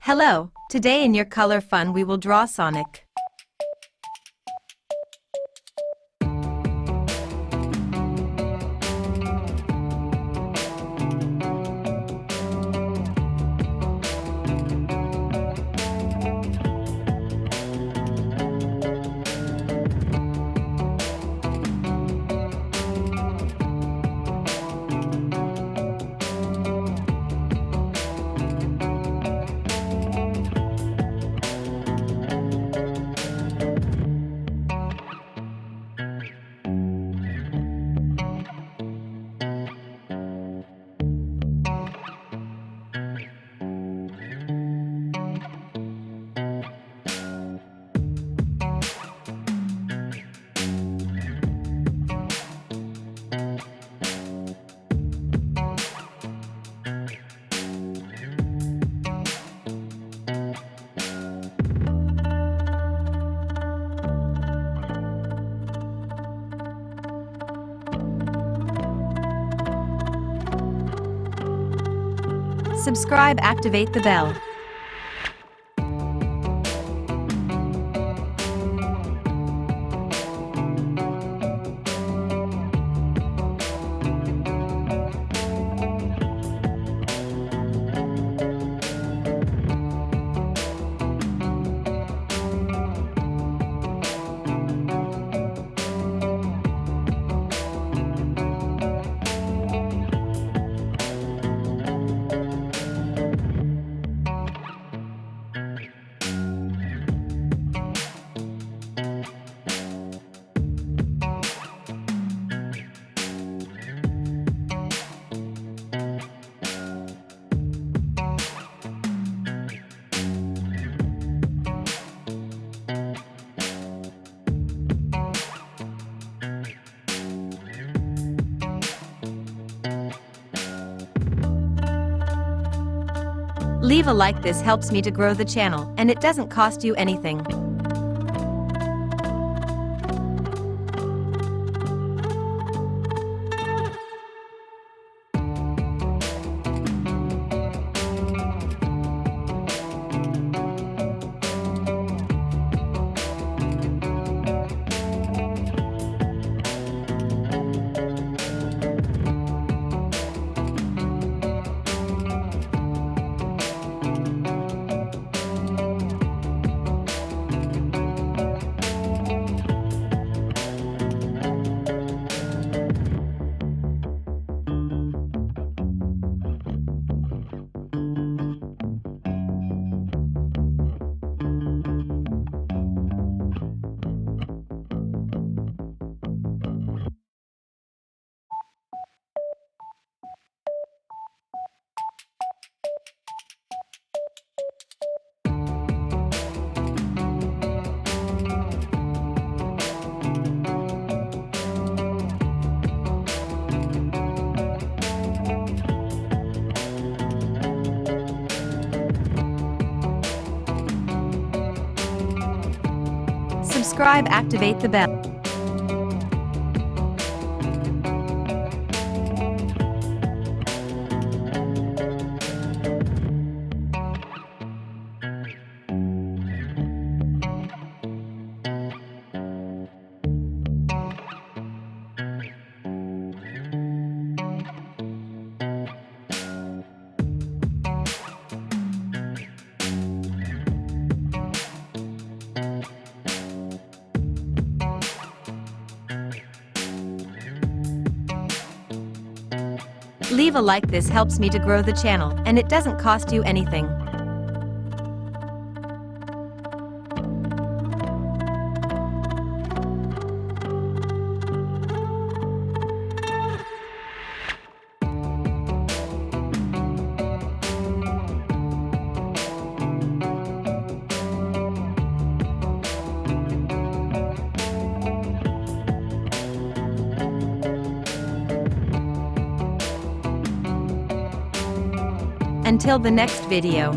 Hello, today in your color fun we will draw Sonic. Subscribe, activate the bell. Leave a like, this helps me to grow the channel, and it doesn't cost you anything. Subscribe, activate the bell. Leave a like, this helps me to grow the channel, and it doesn't cost you anything. Until the next video.